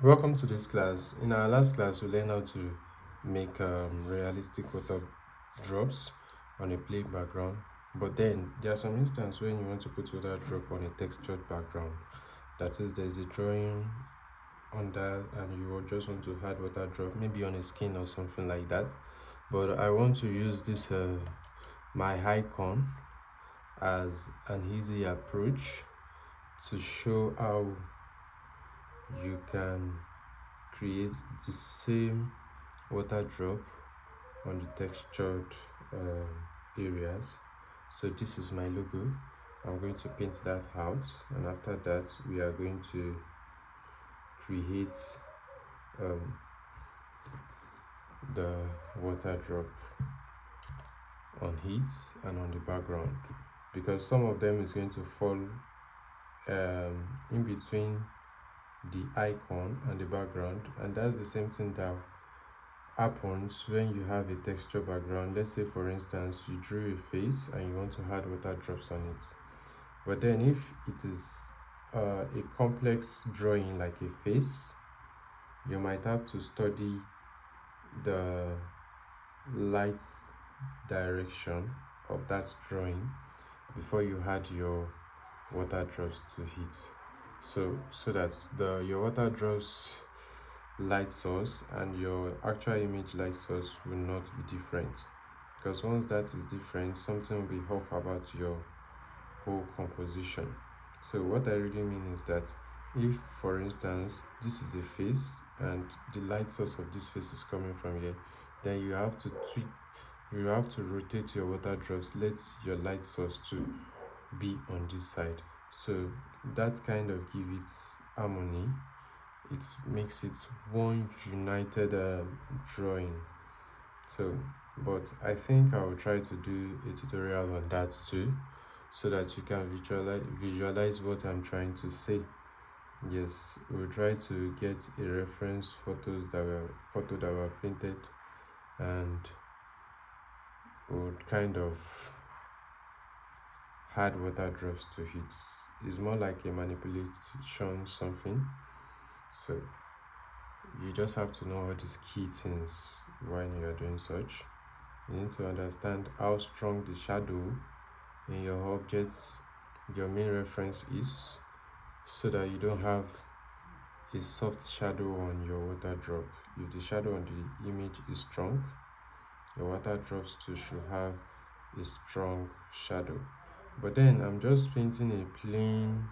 Welcome to this class. In our last class, we learned how to make realistic water drops on a plain background. But then there are some instances when you want to put water drop on a textured background. That is, there's a drawing on that and you just want to add water drop, maybe on a skin or something like that. But I want to use this my icon as an easy approach to show how you can create the same water drop on the textured areas. So this is my logo. I'm going to paint that out, and after that we are going to create the water drop on it and on the background, because some of them is going to fall in between the icon and the background, and that's the same thing that happens when you have a texture background. Let's say for instance you drew a face and you want to add water drops on it, but then if it is a complex drawing like a face, you might have to study the light direction of that drawing before you add your water drops to it, so that your water drops light source and your actual image light source will not be different, because once that is different, something will be off about your whole composition. So what I really mean is that if for instance this is a face and the light source of this face is coming from here, then you have to rotate your water drops, let your light source to be on this side, so that kind of give it harmony. It makes it one united drawing. So but I think I will try to do a tutorial on that too, so that you can visualize what I'm trying to say. Yes, we'll try to get a reference photo that we have painted, and we'll kind of add water drops to it. It's more like a manipulation something. So you just have to know all these key things when you are doing such. You need to understand how strong the shadow in your objects, your main reference is, so that you don't have a soft shadow on your water drop. If the shadow on the image is strong, your water drops too should have a strong shadow. But then I'm just painting a plain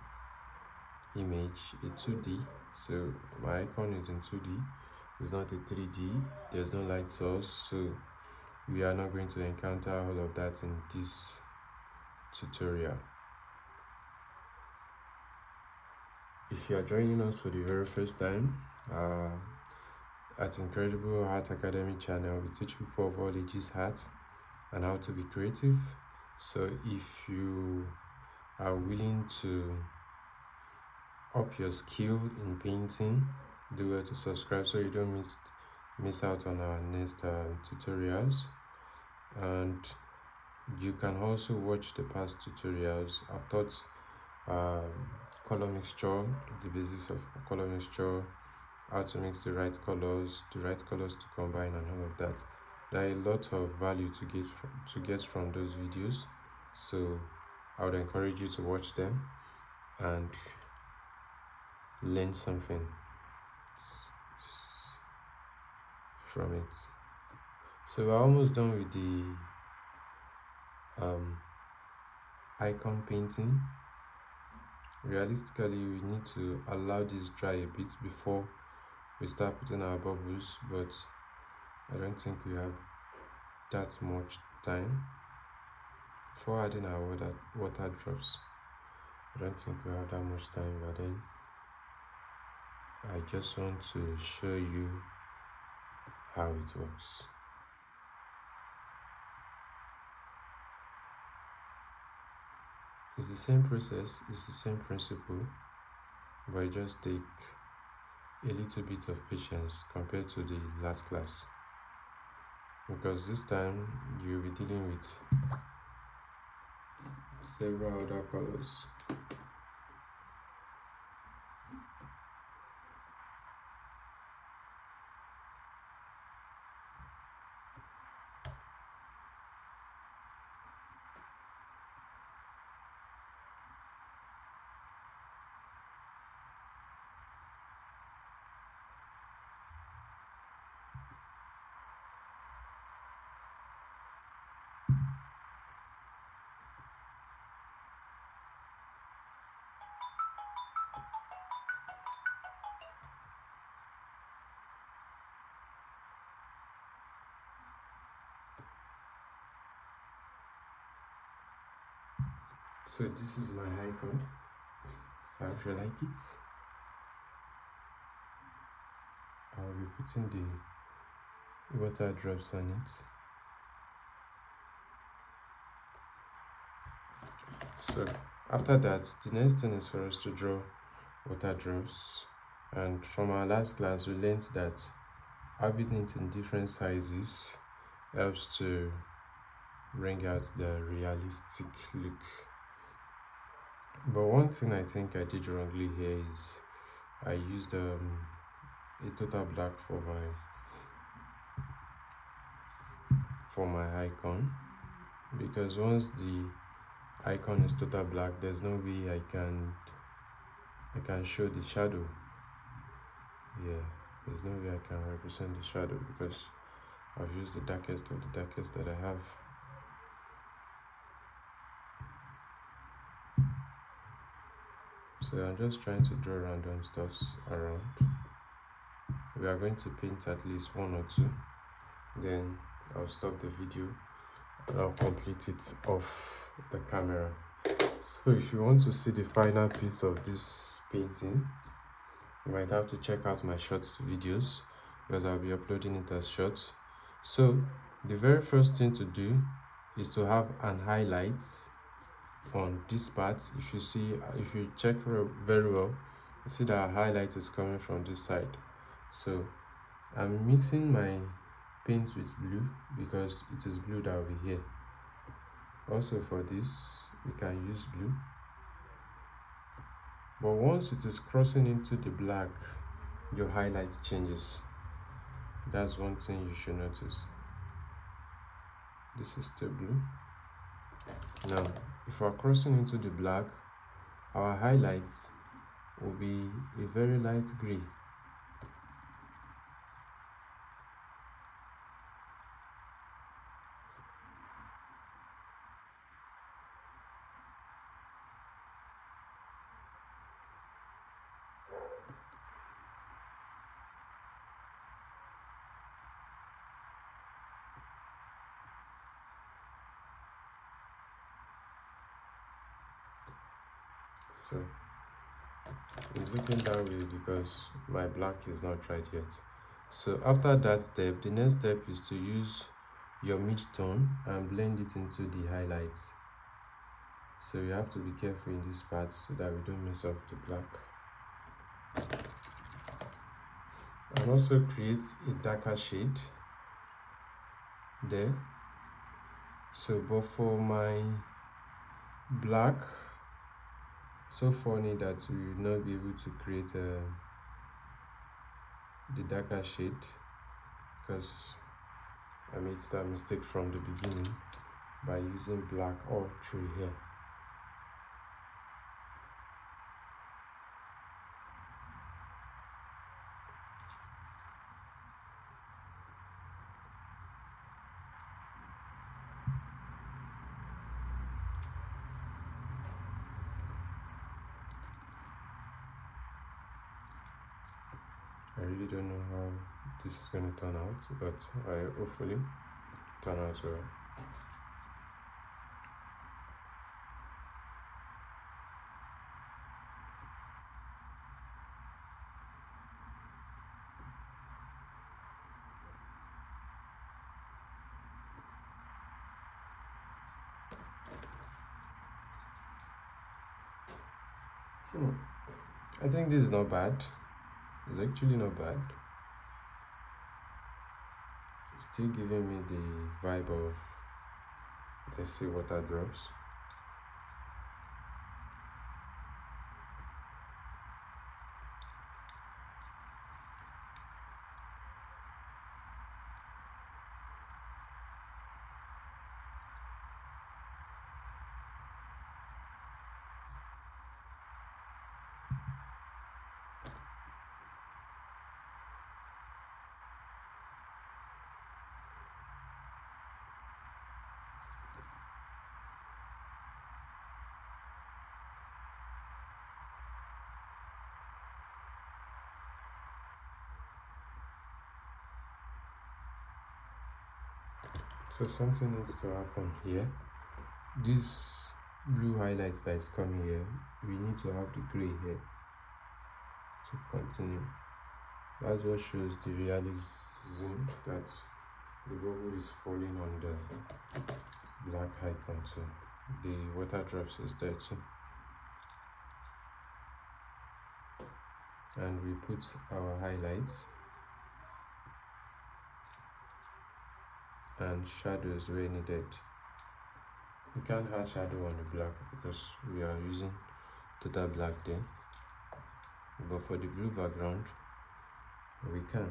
image, a 2D, so my icon is in 2D, it's not a 3D, there's no light source, so we are not going to encounter all of that in this tutorial. If you are joining us for the very first time at Incredible Art Academy channel, we teach people of all ages art and how to be creative. So if you are willing to up your skill in painting, do well to subscribe so you don't miss out on our next tutorials. And you can also watch the past tutorials. I've taught color mixture, the basics of color mixture, how to mix the right colors to combine, and all of that. There are a lot of value to get from those videos, so I would encourage you to watch them and learn something from it. So we're almost done with the icon painting. Realistically, we need to allow this dry a bit before we start putting our bubbles, but I don't think we have that much time before adding our water drops. I don't think we have that much time, but then I just want to show you how it works. It's the same process, it's the same principle, but it just take a little bit of patience compared to the last class, because this time you'll be dealing with several other colors. So this is my icon. I hope you like it. I'll be putting the water drops on it. So after that, the next thing is for us to draw water drops. And from our last class, we learned that having it in different sizes helps to bring out the realistic look. But one thing I think I did wrongly here is I used a total black for my icon, because once the icon is total black, there's no way I can show the shadow. Yeah, there's no way I can represent the shadow because I've used the darkest of the darkest that I have. So I'm just trying to draw random stuffs around. We are going to paint at least one or two, then I'll stop the video and I'll complete it off the camera. So if you want to see the final piece of this painting, you might have to check out my shorts videos because I'll be uploading it as shorts. So the very first thing to do is to have an highlight on this part. If you check very well, you see that highlight is coming from this side. So I'm mixing my paint with blue because it is blue that will be here. Also for this, you can use blue, but once it is crossing into the black, your highlight changes. That's one thing you should notice. This is still blue. Now if we're crossing into the black, our highlights will be a very light gray. So it's looking that way because my black is not dried yet. So after that step, the next step is to use your mid-tone and blend it into the highlights. So you have to be careful in this part so that we don't mess up the black. And also create a darker shade there. So but for my black, so funny that we will not be able to create the darker shade because I made that mistake from the beginning by using black all through here. I really don't know how this is going to turn out, but I hopefully turn out well. I think this is not bad. It's actually not bad. It's still giving me the vibe of, let's say, water drops. So something needs to happen here. This blue highlights that is coming here, we need to have the gray here to continue. That's what shows the realism that the bubble is falling on the black icon too. The water drops is there too. And we put our highlights and shadows where needed. We can't add shadow on the black because we are using total black there, but for the blue background we can.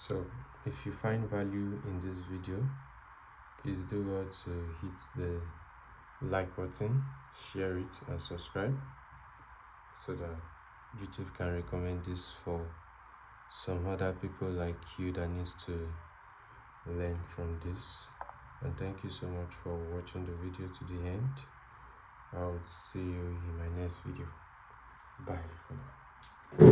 So if you find value in this video, please do well to hit the like button, share it and subscribe so that YouTube can recommend this for some other people like you that needs to learn from this. And thank you so much for watching the video to the end. I'll see you in my next video. Bye for now.